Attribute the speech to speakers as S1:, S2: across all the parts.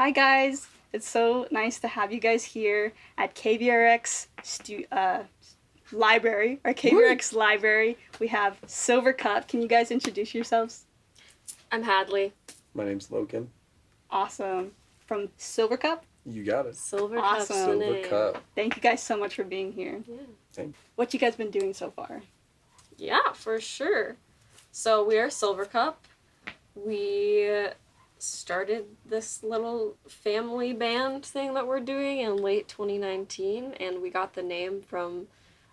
S1: Hi guys, it's so nice to have you guys here at KVRX library, our KVRX library. We have Silver Cup. Can you guys introduce yourselves?
S2: I'm Hadley.
S3: My name's Logan.
S1: Awesome. From Silver Cup?
S3: You got it.
S2: Silver
S1: Awesome.
S2: Cup.
S3: Silver Cup.
S1: Thank you guys so much for being here.
S2: Yeah.
S3: Thanks.
S1: What you guys been doing so far?
S2: Yeah, for sure. So we are Silver Cup. We started this little family band thing that we're doing in late 2019, and we got the name from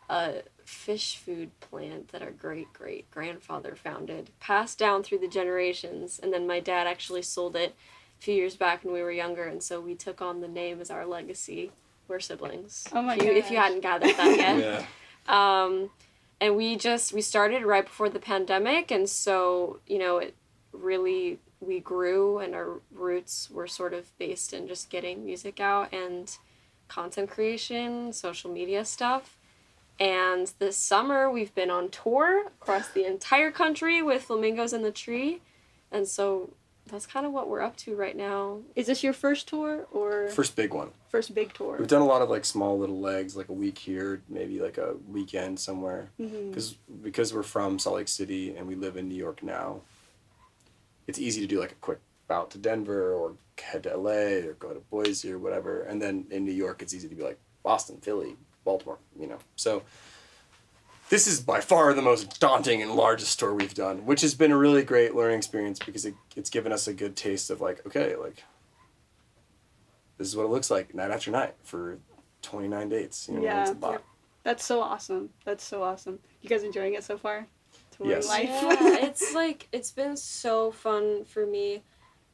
S2: a fish food plant that our great-great-grandfather founded, passed down through the generations, and then my dad actually sold it a few years back when we were younger, and so we took on the name as our legacy. We're siblings.
S1: Oh my
S2: If you hadn't gathered that yet.
S3: Yeah.
S2: And we started right before the pandemic, and so, it really, we grew, and our roots were sort of based in just getting music out and content creation, social media stuff. And this summer, we've been on tour across the entire country with Flamingos in the Tree, and so that's kind of what we're up to right now.
S1: Is this your first tour or
S3: First big one.
S1: first big tour?
S3: We've done a lot of small little legs, like a week here, maybe like a weekend somewhere.
S1: Mm-hmm.
S3: Because we're from Salt Lake City and we live in New York now, it's easy to do like a quick bout to Denver or head to LA or go to Boise or whatever. And then in New York, it's easy to be like Boston, Philly, Baltimore, So this is by far the most daunting and largest tour we've done, which has been a really great learning experience because it's given us a good taste of this is what it looks like night after night for 29 dates.
S1: Yeah.
S3: It's a lot.
S1: That's so awesome. You guys enjoying it so far? Touring
S3: Yes.
S1: life?
S2: Yeah, it's been so fun for me.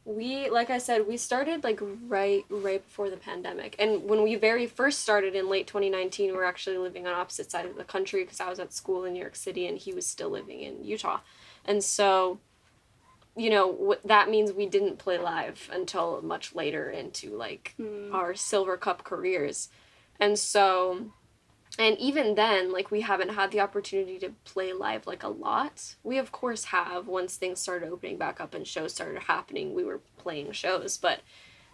S2: Like I said, we started right before the pandemic. And when we very first started in late 2019, we were actually living on opposite sides of the country because I was at school in New York City and he was still living in Utah. And so, that means we didn't play live until much later into our Silver Cup careers. And so, and even then, we haven't had the opportunity to play live, a lot. We, of course, have. Once things started opening back up and shows started happening, we were playing shows. But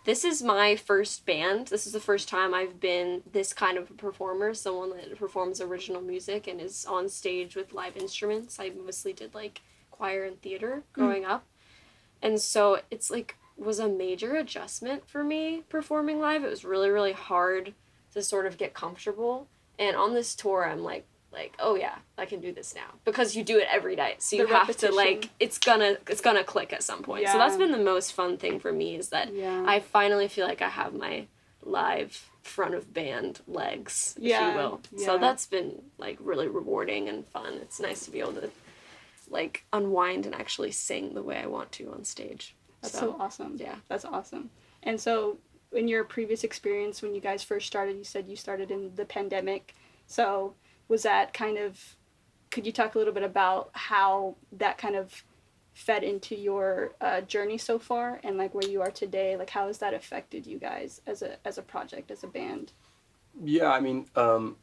S2: this is my first band. This is the first time I've been this kind of a performer, someone that performs original music and is on stage with live instruments. I mostly did, choir and theater growing up. And so it's, was a major adjustment for me performing live. It was really, really hard to sort of get comfortable. And on this tour, I'm like, oh yeah, I can do this now. Because you do it every night. So you have to, it's gonna click at some point. Yeah. So that's been the most fun thing for me is that I finally feel like I have my live front of band legs, if you will. Yeah. So that's been, really rewarding and fun. It's nice to be able to, unwind and actually sing the way I want to on stage.
S1: That's so awesome.
S2: Yeah.
S1: That's awesome. And so, in your previous experience, when you guys first started, you said you started in the pandemic. So was that could you talk a little bit about how that kind of fed into your journey so far and where you are today? How has that affected you guys as a project, as a band?
S3: Yeah, I mean, how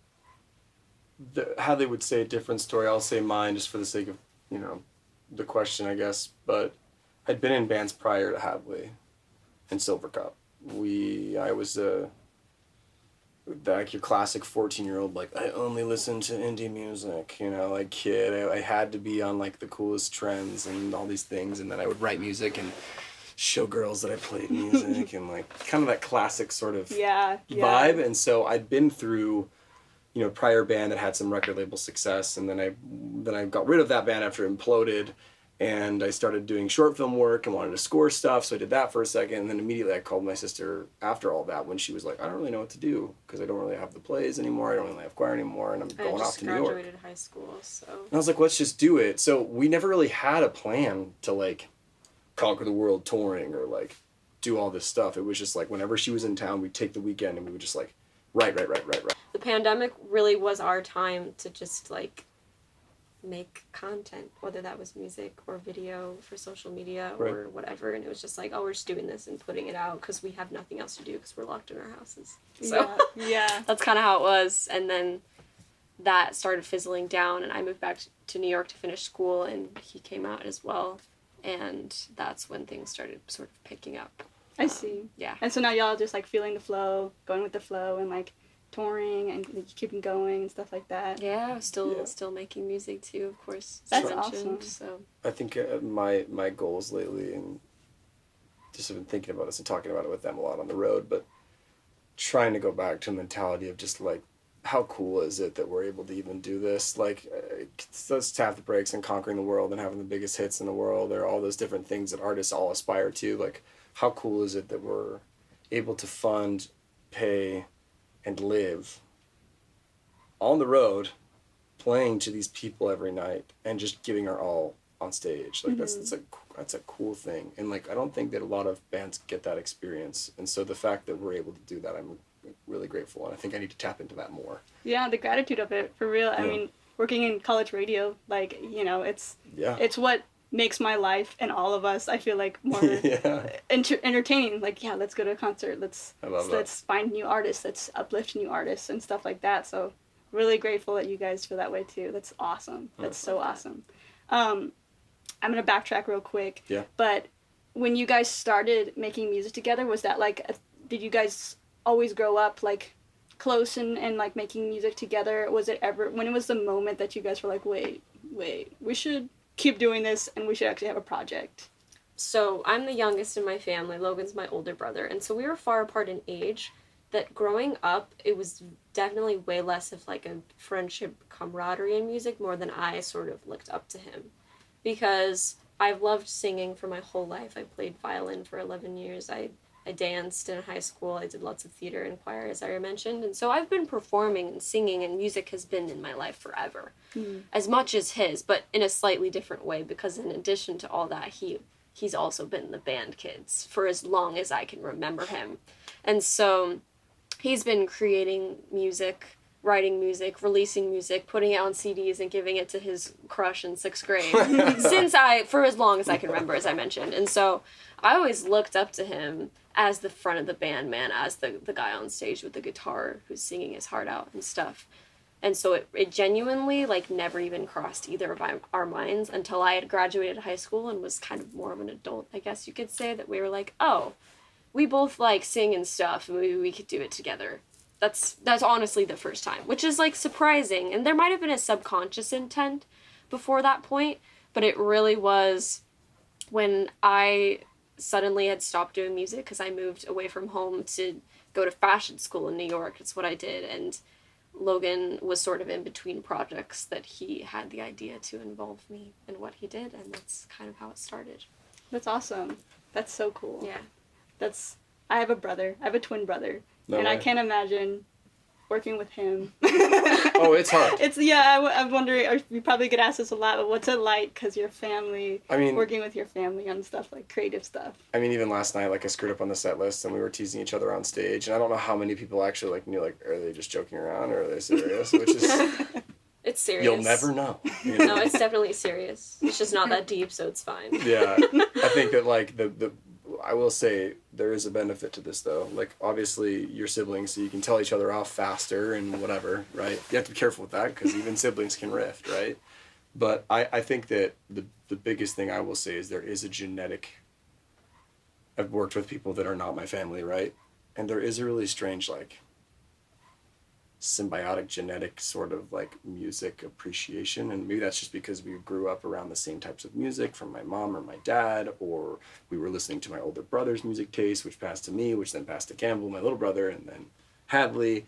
S3: they would say a different story, I'll say mine just for the sake of, the question, I guess. But I'd been in bands prior to Hadley and Silver Cup. I was your classic 14-year-old, I only listen to indie music, kid. I had to be on, the coolest trends and all these things, and then I would write music and show girls that I played music and, kind of that classic sort of vibe. And so I'd been through, prior band that had some record label success, and then I got rid of that band after it imploded. And I started doing short film work and wanted to score stuff, so I did that for a second, and then immediately I called my sister after all that when she was like, I don't really know what to do, because I don't really have the plays anymore, I don't really have choir anymore, and I'm going off to New York. I
S2: graduated high school, so...
S3: And I was like, let's just do it. So we never really had a plan to, conquer the world touring or, do all this stuff. It was just, whenever she was in town, we'd take the weekend and we would just, write.
S2: The pandemic really was our time to just, make content, whether that was music or video for social media or whatever, and it was just we're just doing this and putting it out because we have nothing else to do because we're locked in our houses. So
S1: yeah.
S2: That's kind of how it was. And then that started fizzling down, and I moved back to New York to finish school, and he came out as well, and that's when things started sort of picking up.
S1: I see.
S2: Yeah.
S1: And so now y'all just like feeling the flow, going with the flow, and like touring and keeping going and stuff like that.
S2: Yeah, still making music too, of course. As
S1: That's
S2: I mentioned,
S1: awesome.
S2: So
S3: I think my goals lately, and just have been thinking about this and talking about it with them a lot on the road, but trying to go back to a mentality of just like, how cool is it that we're able to even do this? Like, let's tap the brakes and conquering the world and having the biggest hits in the world, or all those different things that artists all aspire to. Like, how cool is it that we're able to fund, pay, and live on the road, playing to these people every night and just giving our all on stage. Like, that's a cool thing. And like, I don't think that a lot of bands get that experience. And so the fact that we're able to do that, I'm really grateful. And I think I need to tap into that more.
S1: Yeah, the gratitude of it, for real. I mean, working in college radio, like, you know, it's what makes my life and all of us, I feel like, more entertaining. Like, yeah, let's go to a concert. Let's find new artists. Let's uplift new artists and stuff like that. So really grateful that you guys feel that way too. That's awesome. That's so awesome. I'm going to backtrack real quick.
S3: Yeah.
S1: But when you guys started making music together, was that like, did you guys always grow up like close and like making music together? Was it ever, when it was the moment that you guys were like, wait, we should keep doing this and we should actually have a project?
S2: So I'm the youngest in my family. Logan's my older brother. And so we were far apart in age that growing up, it was definitely way less of like a friendship camaraderie in music more than I sort of looked up to him. Because I've loved singing for my whole life. I played violin for 11 years. I danced in high school. I did lots of theater and choir, as I mentioned. And so I've been performing and singing, and music has been in my life forever. As much as his, but in a slightly different way, because in addition to all that, he's also been the band kids for as long as I can remember him. And so he's been creating music, writing music, releasing music, putting it on CDs and giving it to his crush in 6th grade for as long as I can remember, as I mentioned. And so I always looked up to him as the front of the band, man, as the guy on stage with the guitar who's singing his heart out and stuff. And so it genuinely, like, never even crossed either of our minds until I had graduated high school and was kind of more of an adult, I guess you could say, that we were like, oh, we both like sing and stuff, and maybe we could do it together. That's honestly the first time, which is, like, surprising. And there might have been a subconscious intent before that point, but it really was when I suddenly had stopped doing music because I moved away from home to go to fashion school in New York. It's what I did. And Logan was sort of in between projects that he had the idea to involve me in what he did, and that's kind of how it started.
S1: That's awesome. That's so cool.
S2: Yeah.
S1: I have a brother. I have a twin brother.
S3: No
S1: and
S3: way.
S1: I can't imagine working with him.
S3: Oh, it's hard.
S1: I'm wondering, we probably get asked this a lot, but what's it like, because your family, working with your family on stuff, like creative stuff?
S3: I mean, even last night, like, I screwed up on the set list and we were teasing each other on stage, and I don't know how many people actually, like, knew, like, are they just joking around or are they serious? Which is...
S2: It's serious.
S3: You'll never know. You know?
S2: No, it's definitely serious. It's just not that deep, so it's fine.
S3: Yeah. I think that, like, I will say there is a benefit to this, though. Like, obviously, you're siblings, so you can tell each other off faster and whatever, right? You have to be careful with that, because even siblings can rift, right? But I think that the biggest thing I will say is there is a genetic... I've worked with people that are not my family, right? And there is a really strange, like, symbiotic genetic sort of like music appreciation, and maybe that's just because we grew up around the same types of music from my mom or my dad, or we were listening to my older brother's music taste, which passed to me, which then passed to Campbell, my little brother, and then Hadley.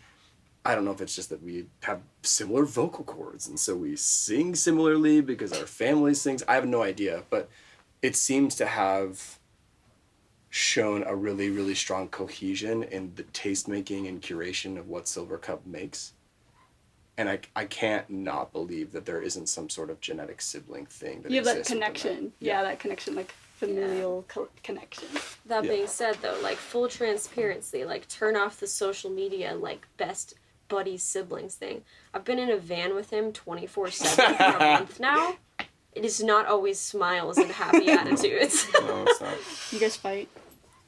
S3: I don't know if it's just that we have similar vocal cords and so we sing similarly because our family sings. I have no idea, but it seems to have shown a really, really strong cohesion in the taste making and curation of what Silver Cup makes. And I can't not believe that there isn't some sort of genetic sibling thing that
S1: you have that
S3: exists within
S1: connection.
S3: that.
S1: Yeah, that connection, like familial connection.
S2: That being said, though, like, full transparency, like, turn off the social media, like, best buddy siblings thing. I've been in a van with him 24/7 for a month now. It is not always smiles and happy attitudes.
S3: No, it's not.
S1: You guys fight?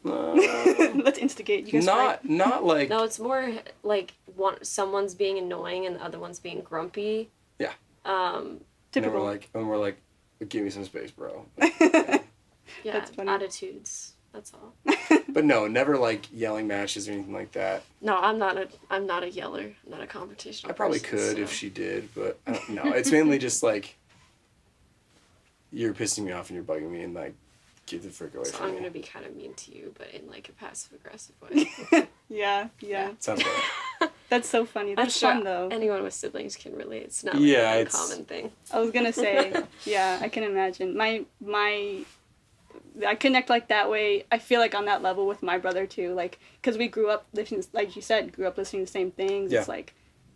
S1: Let's instigate. You guys fight?
S3: Not like...
S2: No, it's more like someone's being annoying and the other one's being grumpy.
S3: Yeah.
S1: Typical.
S3: And we're like, give me some space, bro.
S2: Yeah,
S1: That's funny.
S2: attitudes. That's all.
S3: But no, never like yelling matches or anything like that.
S2: No, I'm not a yeller. I'm not a confrontational
S3: I probably
S2: person,
S3: could
S2: so.
S3: if she did, but no, it's mainly just like, you're pissing me off and you're bugging me, and like, get the frick away
S2: So
S3: from
S2: I'm
S3: me.
S2: gonna be kind of mean to you, but in like a passive aggressive way.
S1: Yeah.
S3: Sounds right.
S1: That's so funny. That's
S2: I'm sure
S1: fun though.
S2: anyone with siblings can relate. It's not like
S3: Yeah,
S2: an
S3: it's-
S2: uncommon thing.
S1: I was gonna say, yeah, I can imagine. I connect like that way. I feel like on that level with my brother too, like, because we grew up listening, like you said, grew up listening to the same things.
S3: Yeah.
S1: It's like,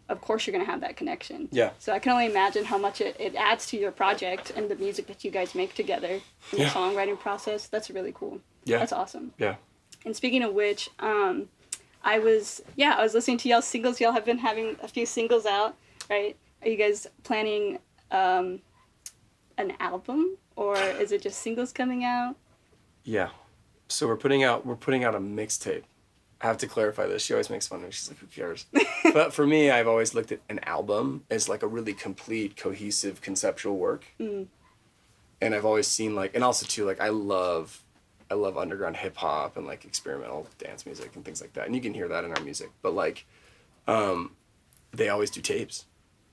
S1: of course you're gonna have that connection.
S3: Yeah.
S1: So I can only imagine how much it adds to your project and the music that you guys make together and
S3: Yeah.
S1: the songwriting process. That's really cool.
S3: Yeah.
S1: That's awesome.
S3: Yeah.
S1: And speaking of which, I was listening to y'all's singles. Y'all have been having a few singles out, right? Are you guys planning an album, or is it just singles coming out?
S3: Yeah. So we're putting out a mixtape. I have to clarify this. She always makes fun of me. She's like, who cares? But for me, I've always looked at an album as like a really complete, cohesive, conceptual work.
S1: Mm.
S3: And I've always seen like, and also too, like I love underground hip hop and like experimental dance music and things like that. And you can hear that in our music. But like, they always do tapes.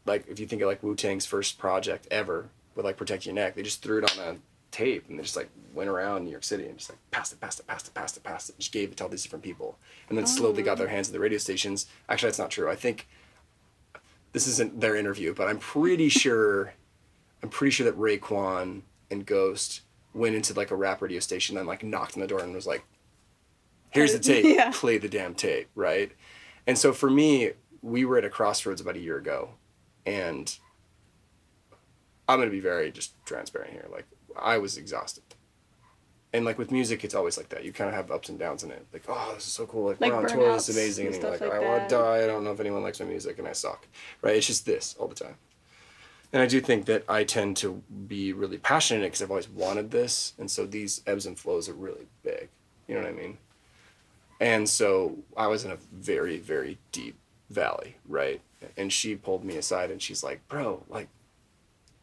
S3: Like if you think of like Wu-Tang's first project ever with like Protect Your Neck, they just threw it on a tape and they just like went around New York City and just like passed it, just gave it to all these different people, and then slowly got their hands at the radio stations. Actually, that's not true. I think this isn't their interview, but I'm pretty sure that Raekwon and Ghost went into like a rap radio station and like knocked on the door and was like, here's the tape,
S1: Yeah.
S3: play the damn tape, right? And so for me, we were at a crossroads about a year ago, and I'm going to be very just transparent here. Like, I was exhausted. And like with music, it's always like that. You kind of have ups and downs in it. Like, oh, this is so cool. Like we're on tour, this is
S1: burnouts
S3: amazing.
S1: and
S3: And you're
S1: stuff
S3: like,
S1: like
S3: I want
S1: that.
S3: to die. I don't know if anyone likes my music, and I suck. Right? It's just this all the time. And I do think that I tend to be really passionate because I've always wanted this. And so these ebbs and flows are really big. You know what I mean? And so I was in a very, very deep valley, right? And she pulled me aside and she's like, bro, like,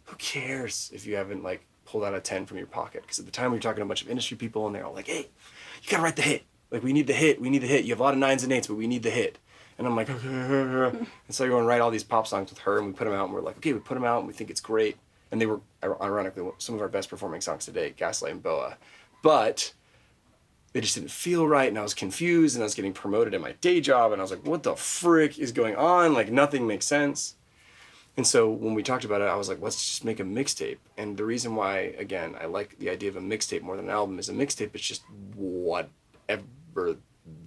S3: who cares if you haven't like pulled out a 10 from your pocket? Because at the time we were talking to a bunch of industry people and they're all like, hey, you gotta write the hit. Like, we need the hit. You have a lot of 9s and 8s, but we need the hit. And I'm like, okay. And so I go and write all these pop songs with her, and we put them out, and we're like, okay, we put them out, and we think it's great. And they were, ironically, some of our best performing songs to date, Gaslight and Boa. But it just didn't feel right, and I was confused, and I was getting promoted at my day job, and I was like, what the frick is going on? Like, nothing makes sense. And so when we talked about it, I was like, let's just make a mixtape. And the reason why, again, I like the idea of a mixtape more than an album is a mixtape is just whatever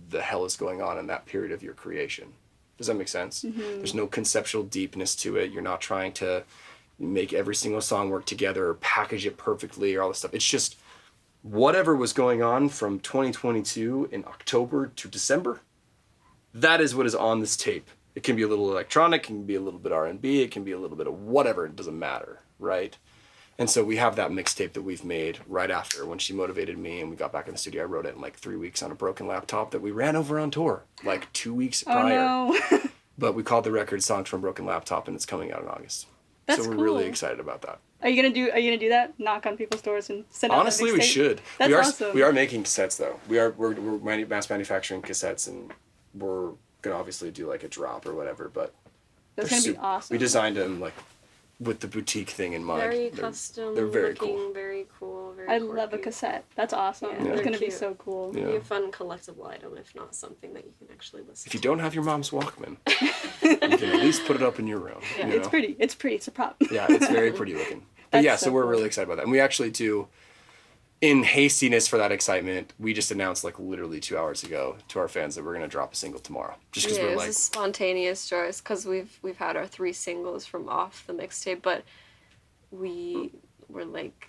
S3: the hell is going on in that period of your creation. Does that make sense? Mm-hmm. There's no conceptual deepness to it. You're not trying to make every single song work together or package it perfectly or all this stuff. It's just whatever was going on from 2022 in October to December, that is what is on this tape. It can be a little electronic, it can be a little bit R&B, it can be a little bit of whatever, it doesn't matter, right? And so we have that mixtape that we've made right after when she motivated me and we got back in the studio. I wrote it in like 3 weeks on a broken laptop that we ran over on tour like 2 weeks prior.
S1: Oh no.
S3: But we called the record Songs from a Broken Laptop, and it's coming out in August.
S1: That's
S3: so we're
S1: cool.
S3: really excited about that.
S1: Are you gonna do that? Knock on people's doors and send out
S3: Honestly,
S1: that
S3: we
S1: mixtape?
S3: should.
S1: That's awesome.
S3: We are making cassettes though. We're mass manufacturing cassettes, and we're gonna obviously do like a drop or whatever. But
S1: That's
S3: they're
S1: gonna be awesome.
S3: We designed them like with the boutique thing in mind.
S2: Very
S3: They're-
S2: custom.
S3: They're very
S2: looking,
S3: cool.
S2: Very cool. Very
S1: I love a
S2: quirky.
S1: cassette. That's awesome.
S2: Yeah,
S1: It's
S2: they're
S1: gonna be
S2: cute.
S1: so cool.
S3: Yeah.
S2: Be a fun collectible item, if not something that you can actually listen
S3: If you
S2: to.
S3: don't have your mom's Walkman, you can at least put it up in your room.
S2: Yeah.
S3: you
S1: It's
S3: know?
S1: pretty. It's pretty. It's a prop.
S3: Yeah, it's very pretty looking. But
S1: That's
S3: yeah,
S1: so
S3: so we're
S1: cool.
S3: really excited about that. And we actually too, in hastiness for that excitement, we just announced like literally 2 hours ago to our fans that we're gonna drop a single tomorrow. Just because
S2: Yeah, it
S3: we're
S2: was
S3: like,
S2: a spontaneous choice because we've had our 3 singles from off the mixtape, but we were like,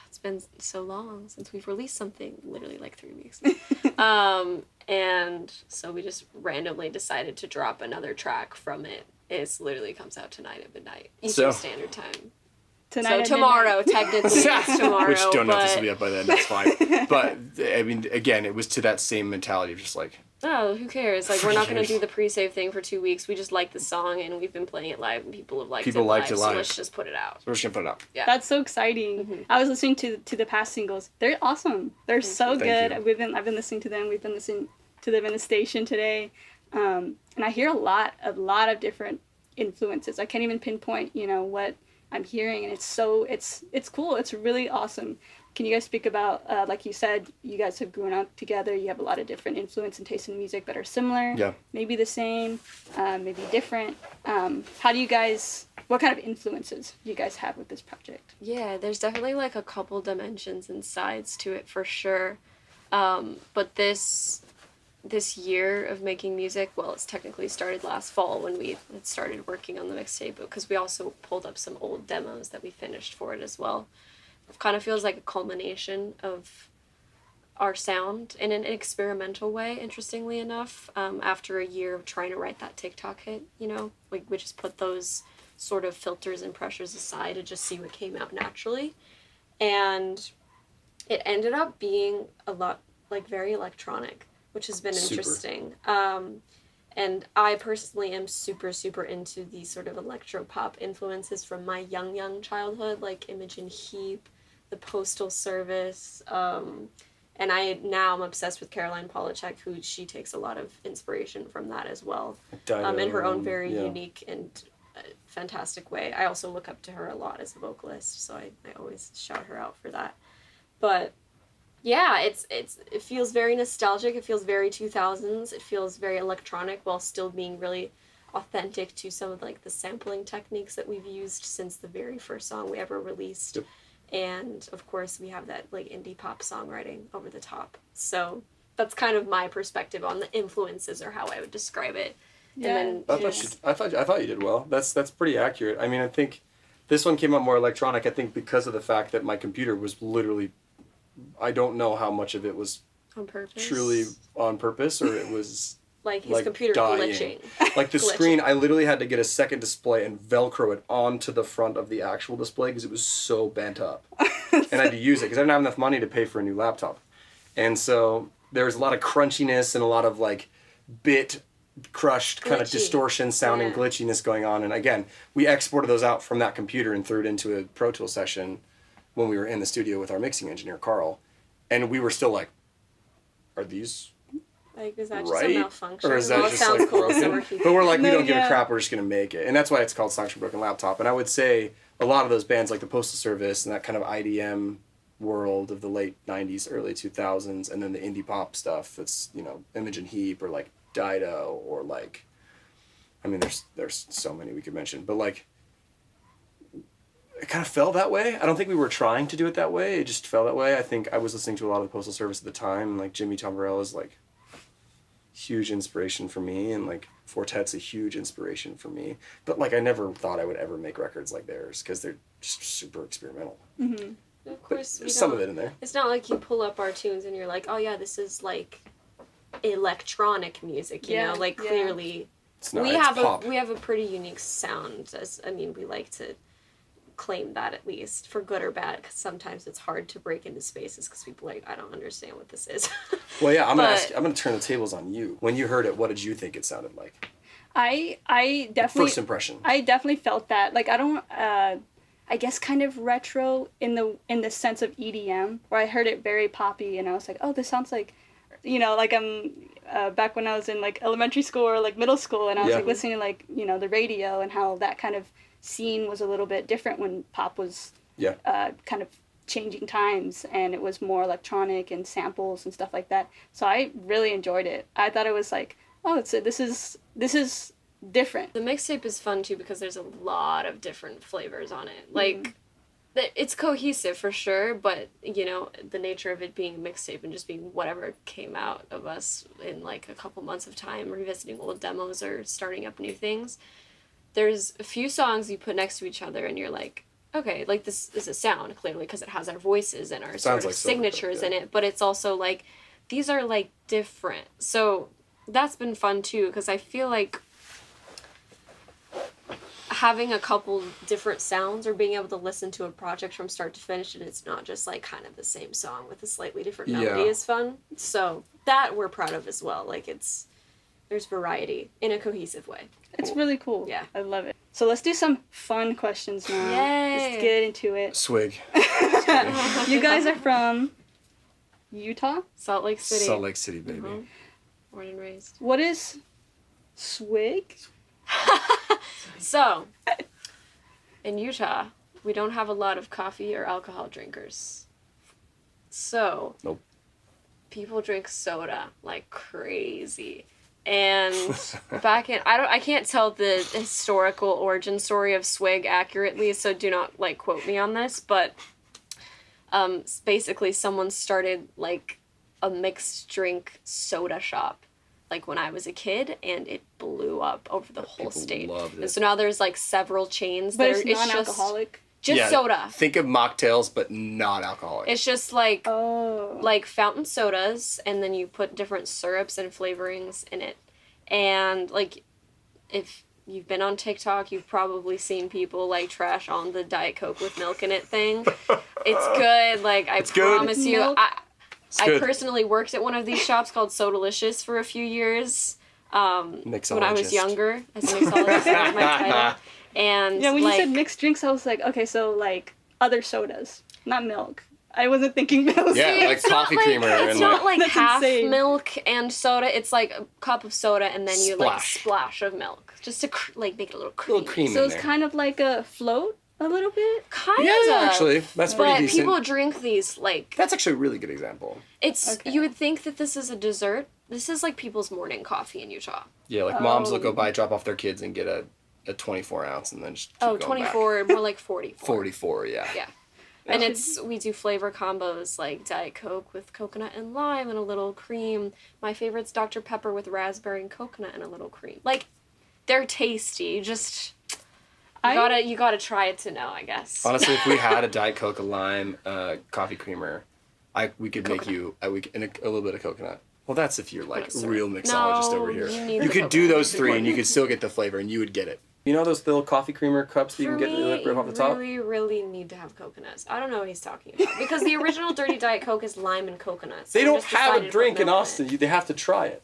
S2: it's been so long since we've released something, literally like 3 weeks. And so we just randomly decided to drop another track from it. It's literally comes out tonight at midnight Eastern
S3: So-
S2: Standard Time.
S1: Tonight
S2: So
S1: at
S2: tomorrow,
S1: midnight.
S2: technically, it's tomorrow.
S3: Which don't know if this
S2: but-
S3: will be up by then. That's fine. But I mean, again, it was to that same mentality of just like,
S2: Oh, who cares? Like, we're
S3: Who
S2: not going to
S3: cares?
S2: do the pre-save thing for 2 weeks. We just like the song, and we've been playing it live, and people have liked
S3: People
S2: it
S3: liked
S2: live,
S3: it
S2: so
S3: live.
S2: let's just put it out.
S3: we're just gonna put it up.
S2: Yeah.
S1: That's so exciting.
S2: Mhm.
S1: I was listening to the past singles. They're awesome. They're so
S3: Thank
S1: good.
S3: you.
S1: I've been listening to them. We've been listening to them in the station today, and I hear a lot of different influences. I can't even pinpoint, what I'm hearing, and it's cool. It's really awesome. Can you guys speak about, like you said, you guys have grown up together. You have a lot of different influence and taste in music that are similar.
S3: Yeah.
S1: Maybe the same, maybe different. What kind of influences do you guys have with this project?
S2: Yeah, there's definitely, like, a couple dimensions and sides to it, for sure. But this year of making music, well, it's technically started last fall when we had started working on the mixtape, because we also pulled up some old demos that we finished for it as well. It kind of feels like a culmination of our sound in an experimental way, interestingly enough, after a year of trying to write that TikTok hit, like we just put those sort of filters and pressures aside to just see what came out naturally. And it ended up being a lot, like, very electronic, which has been
S3: Super.
S2: interesting. And I personally am super, super into the sort of electro-pop influences from my young childhood, like Imogen Heap, the Postal Service, and I'm obsessed with Caroline Polachek, who she takes a lot of inspiration from that as well, in her own very unique and fantastic way. I also look up to her a lot as a vocalist, so I always shout her out for that. But yeah, it feels very nostalgic. It feels very 2000s. It feels very electronic while still being really authentic to some of, like, the sampling techniques that we've used since the very first song we ever released.
S3: Yep.
S2: And of course we have that, like, indie pop songwriting over the top. So that's kind of my perspective on the influences, or how I would describe it.
S1: Yeah.
S2: And then
S3: I thought you did well. That's pretty accurate. I mean, I think this one came out more electronic. I think because of the fact that my computer was literally, I don't know how much of it was
S2: on purpose.
S3: truly on purpose or it was
S2: like his
S3: like
S2: computer
S3: dying.
S2: glitching.
S3: Like the
S2: Glitching.
S3: screen, I literally had to get a second display and Velcro it onto the front of the actual display because it was so bent up. And I had to use it because I didn't have enough money to pay for a new laptop. And so there was a lot of crunchiness and a lot of, like, bit crushed kind of
S2: Glitchy.
S3: distortion sounding
S2: Yeah.
S3: glitchiness going on. And again, we exported those out from that computer and threw it into a Pro Tool session when we were in the studio with our mixing engineer, Carl. And we were still like, are these
S2: Like, is that just
S3: right?
S2: a malfunction?
S3: Or is that
S2: Well, it
S3: just,
S2: sounds
S3: like,
S2: cool, so
S3: broken?
S2: we're keeping
S3: But we're like, we
S1: No,
S3: don't give a
S1: yeah.
S3: crap, we're just going to make it. And that's why it's called Songs from Broken Laptop. And I would say a lot of those bands, like the Postal Service and that kind of IDM world of the late 90s, early 2000s, and then the indie pop stuff that's, Imogen Heap or, like, Dido or, like, I mean, there's so many we could mention. But, like, it kind of fell that way. I don't think we were trying to do it that way. It just fell that way. I think I was listening to a lot of the Postal Service at the time. And, like, Jimmy Tombarella's, like, huge inspiration for me, and, like, Fortet's a huge inspiration for me. But, like, I never thought I would ever make records like theirs because they're just super experimental.
S1: Mm-hmm.
S2: Of
S3: But
S2: course,
S3: there's some of it in there.
S2: It's not like you pull up our tunes and you're like, oh yeah, this is, like, electronic music, you
S1: Yeah,
S2: know? Like,
S1: yeah.
S2: clearly
S3: It's not.
S2: we
S3: It's
S2: have
S3: pop.
S2: we have a pretty unique sound. We like to claim that, at least, for good or bad, because sometimes it's hard to break into spaces because people are like, I don't understand what this is.
S3: Well, yeah, I'm
S2: But-
S3: gonna turn the tables on you. When you heard it, what did you think it sounded like?
S1: I definitely
S3: First impression.
S1: I definitely felt that. Like, I don't I guess kind of retro in the sense of EDM, where I heard it very poppy and I was like, oh, this sounds like, like I'm back when I was in, like, elementary school or, like, middle school, and I was
S3: Yeah.
S1: like listening to, like, the radio, and how that kind of scene was a little bit different when pop was
S3: Yeah.
S1: kind of changing times, and it was more electronic and samples and stuff like that. So I really enjoyed it. I thought it was like, oh, this is different.
S2: The mixtape is fun too because there's a lot of different flavors on it. Like, it's cohesive for sure, but the nature of it being a mixtape and just being whatever came out of us in, like, a couple months of time revisiting old demos or starting up new things. There's a few songs you put next to each other and you're like, okay, like, this is a sound, clearly, because it has our voices and our
S3: Sounds
S2: sort of
S3: like Silverfoot,
S2: signatures
S3: yeah.
S2: in it, but it's also like, these are, like, different. So that's been fun too, because I feel like having a couple different sounds or being able to listen to a project from start to finish and it's not just like kind of the same song with a slightly different melody is fun. So that we're proud of as well. Like there's variety in a cohesive way.
S1: It's really cool.
S2: Yeah.
S1: I love it. So let's do some fun questions now.
S2: Yay.
S1: Let's get into it.
S3: Swig.
S1: You guys are from Utah?
S2: Salt Lake City.
S3: Salt Lake City, baby.
S2: Mhm. Born and raised.
S1: What is swig?
S2: So, in Utah, we don't have a lot of coffee or alcohol drinkers. So,
S3: Nope.
S2: people drink soda like crazy. And back in I can't tell the historical origin story of swig accurately, so do not like quote me on this, but basically someone started like a mixed drink soda shop like when I was a kid, and it blew up over the whole
S3: People
S2: state.
S3: loved it.
S2: And so now there's like several chains
S1: But
S2: that
S1: it's non-alcoholic.
S2: just soda.
S3: Think of mocktails, but not alcoholic.
S2: It's just like
S1: Oh.
S2: like fountain sodas, and then you put different syrups and flavorings in it. And like if you've been on TikTok, you've probably seen people like trash on the Diet Coke with milk in it thing. It's good. Like I promise you,
S1: Milk?
S2: I personally worked at one of these shops called So Delicious for a few years. When I was younger, as a mixologist, that was my title. And
S1: Yeah, when
S2: like,
S1: you said mixed drinks, I was like, okay, so like other sodas, not milk. I wasn't thinking milk.
S3: Yeah,
S2: See,
S3: like
S2: it's not
S3: coffee
S2: like,
S3: creamer
S2: It's
S3: and
S2: not like
S1: That's
S2: half
S1: insane.
S2: milk and soda. It's like a cup of soda and then you like
S3: Splash.
S2: splash of milk just to like make it a little
S3: a
S2: creamy.
S3: little cream
S1: So
S3: in
S1: it's
S3: there.
S1: kind of like a float a little bit.
S2: Kind
S3: Yeah,
S2: of.
S3: actually, that's pretty
S2: But
S3: decent.
S2: people drink these like
S3: That's actually a really good example.
S2: it's.
S1: Okay.
S2: You would think that this is a dessert. This is like people's morning coffee in Utah.
S3: Yeah, like moms will
S1: Oh.
S3: go drop off their kids and get a 24 ounce and then just keep
S2: Oh,
S3: going
S2: 24, more like 44.
S3: 44, yeah.
S2: Yeah. And we do flavor combos like Diet Coke with coconut and lime and a little cream. My favorite's Dr. Pepper with raspberry and coconut and a little cream. Like, they're tasty. Just you gotta try it to know, I guess.
S3: Honestly, if we had a Diet Coke, a lime, coffee creamer, we could make you and a little bit of coconut. Well, that's if you're like
S2: Coconut
S3: real mixologist
S2: No,
S3: over here.
S2: you need
S3: You
S2: the
S3: could do
S2: coconut.
S3: those three and you could still get the flavor and you would get it. You know those little coffee creamer cups that you
S2: For
S3: can get
S2: me,
S3: right off the top?
S2: really, really need to have coconuts. I don't know what he's talking about. Because the original Dirty Diet Coke is lime and coconut. So
S3: They
S2: we
S3: don't
S2: just
S3: have
S2: decided
S3: a
S2: to
S3: drink
S2: put
S3: in
S2: milk
S3: Austin. They have to try it.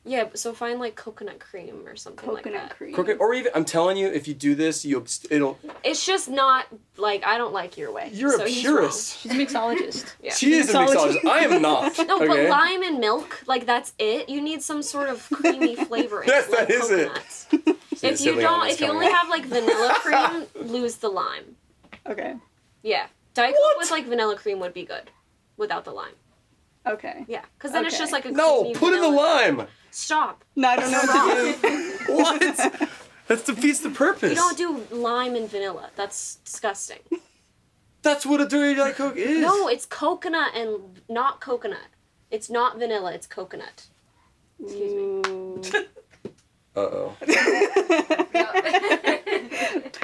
S2: Yeah, so find like coconut cream or something like
S1: Coconut
S2: that.
S1: cream.
S3: Or even, I'm telling you, if you do this, it'll.
S2: It's just not like I don't like your way.
S3: You're
S2: so
S3: a
S2: he's wrong.
S3: purist.
S1: She's a mixologist.
S2: Yeah.
S3: She is a mixologist. I am not.
S2: No,
S3: okay?
S2: but lime and milk, like that's it. You need some sort of creamy flavoring.
S3: Yes,
S2: like
S3: that is it.
S2: coconuts.
S3: See, the
S2: If you
S3: sibling
S2: don't,
S3: element is
S2: if you
S3: coming
S2: only
S3: out.
S2: have like vanilla cream, lose the lime.
S1: Okay.
S2: Yeah, Diet
S3: What?
S2: Coke with like vanilla cream would be good, without the lime.
S1: Okay.
S2: Yeah, because then it's
S1: Okay.
S2: just like a
S3: No,
S2: creamy
S3: put in the
S2: vanilla.
S3: lime.
S2: Stop.
S1: No, I don't know what to do.
S3: What? That defeats the purpose.
S2: You don't do lime and vanilla. That's disgusting.
S3: That's what a dirty Diet Coke is.
S2: No, it's coconut and not coconut. It's not vanilla. It's coconut. Excuse me.
S1: Ooh.
S3: Uh-oh.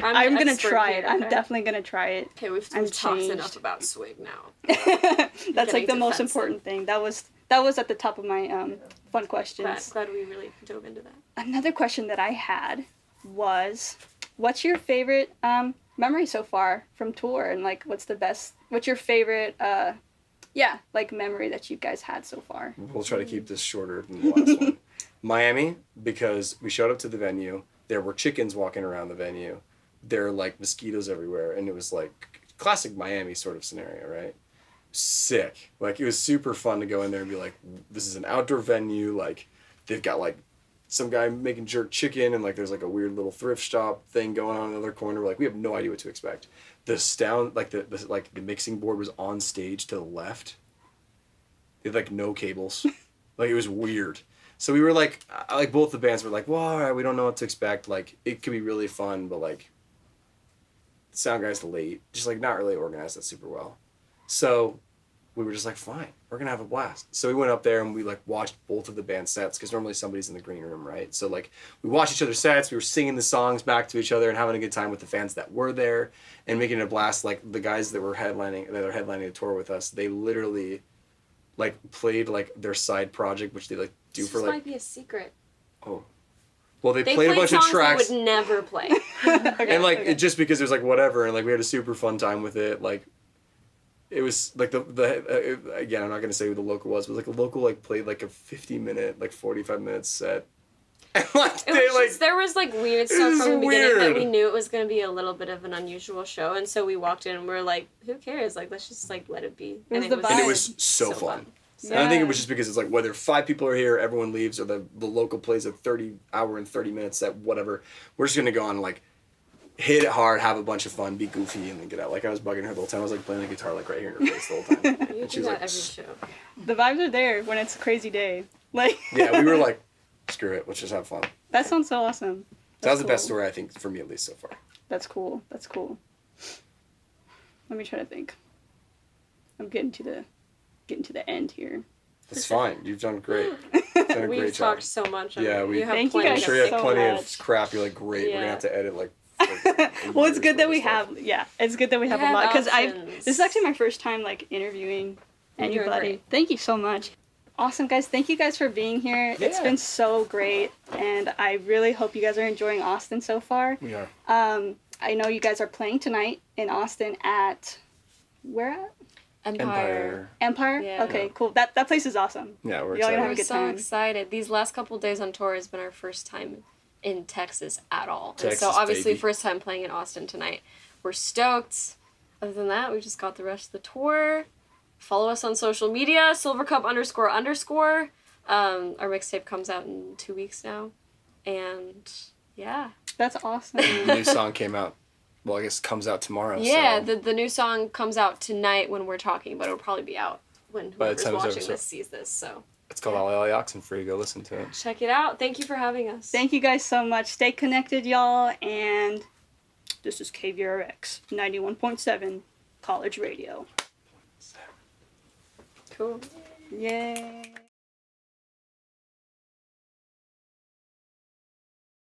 S1: I'm
S2: the
S1: gonna
S2: expert
S1: try
S2: here,
S1: it. I'm
S2: okay?
S1: definitely gonna try it.
S2: Okay, we've
S1: I'm
S2: talked
S1: changed.
S2: enough about swig now.
S1: That's like
S2: Getting
S1: the most
S2: defensive.
S1: important thing. That was at the top of my fun questions.
S2: Glad we really dove into that.
S1: Another question that I had was, what's your favorite memory so far from tour, and like what's your favorite like memory that you guys had so far?
S3: We'll try to keep this shorter than the last one. Miami, because we showed up to the venue. There were chickens walking around the venue. There are like mosquitoes everywhere, and it was like classic Miami sort of scenario, right? Sick. Like it was super fun to go in there and be like, this is an outdoor venue. Like they've got like some guy making jerk chicken, and like there's like a weird little thrift shop thing going on in the other corner. Like we have no idea what to expect. The sound, like the mixing board was on stage to the left. They had like no cables. Like it was weird. So we were like both the bands were like, well, all right, we don't know what to expect. Like it could be really fun, but like the sound guy's late, just like not really organized that super well. So we were just like, fine, we're gonna have a blast. So we went up there and we like watched both of the band sets, because normally somebody's in the green room, right? So like we watched each other's sets, we were singing the songs back to each other and having a good time with the fans that were there and making it a blast. Like the guys that are headlining the tour with us, they literally like played like their side project, which they like do
S2: This
S3: for like
S2: might be a secret.
S3: oh Well, they
S2: They
S3: played a
S2: played
S3: bunch of
S2: songs
S3: tracks.
S2: they would never play.
S3: And like it just because it was like whatever, and like we had a super fun time with it. Like it was like the again, I'm not gonna say who the local was, but like a local like played like a 50-minute, like 45-minute set. And like
S2: There was like weird
S3: it
S2: stuff
S3: was
S2: from the beginning that
S3: weird.
S2: we knew it was gonna be a little bit of an unusual show, and so we walked in and we are like, who cares? Like, let's just like let it be.
S1: was
S2: And
S1: the vibe.
S3: and it was so fun.
S2: So,
S3: And I think it
S1: Yeah.
S3: was just because it's like whether 5 people are here, everyone leaves, or the local plays a 30-hour and 30-minute set, whatever. We're just gonna go on and like hit it hard, have a bunch of fun, be goofy, and then get out. Like I was bugging her the whole time. I was like playing the guitar like right here in her face the whole time.
S2: You
S3: And she
S2: do
S3: was
S2: that
S3: like,
S2: every show.
S1: The vibes are there when it's a crazy day. Like
S3: yeah, we were like, screw it, let's just have fun.
S1: that sounds so awesome.
S3: That was the best
S1: cool.
S3: story I think for me at least so far.
S1: That's cool. That's cool. Let me try to think. I'm getting to the end here.
S3: It's fine. You've done great. You've done a
S2: We've
S3: great job.
S2: talked so much.
S3: Yeah, we-
S2: you have
S1: Thank you
S2: plenty
S1: guys
S3: I'm sure you have
S1: so
S3: plenty
S1: much.
S3: of crap. You're like, great. We're gonna
S2: Yeah.
S3: have to edit like.
S1: Well, it's good that we
S3: stuff.
S1: have. Yeah, it's good that we have a
S2: have
S1: lot because
S2: options.
S1: this is actually my first time like interviewing
S2: You're doing
S1: anybody.
S2: great.
S1: Thank you so much. Awesome, guys. Thank you guys for being here. It's
S3: Yeah.
S1: been so great, and I really hope you guys are enjoying Austin so far.
S3: We are.
S1: I know you guys are playing tonight in Austin at where at?
S2: Empire.
S1: Empire.
S2: Yeah.
S1: Okay, cool. That place is awesome.
S3: Yeah, we're
S1: Y'all gonna
S3: excited.
S1: have a
S2: We're
S1: good
S2: so
S1: time.
S2: excited. These last couple days on tour has been our first time in Texas at all. And
S3: Texas,
S2: so obviously
S3: baby.
S2: first time playing in Austin tonight. We're stoked. Other than that, we just got the rest of the tour. Follow us on social media, silvercup__. Our mixtape comes out in 2 weeks now. And yeah.
S1: That's awesome.
S3: The new song came out. Well, I guess comes out tomorrow.
S2: Yeah,
S3: so.
S2: the new song comes out tonight when we're talking, but it'll probably be out when
S3: By the
S2: whoever's
S3: time it's over,
S2: watching
S3: so-
S2: this sees this. So
S3: It's called All Alley Oxen. Free to go listen to it.
S2: check it out. Thank you for having us.
S1: Thank you guys so much. Stay connected, y'all. And this is KVRX 91.7 College Radio.
S2: Cool.
S1: Yay.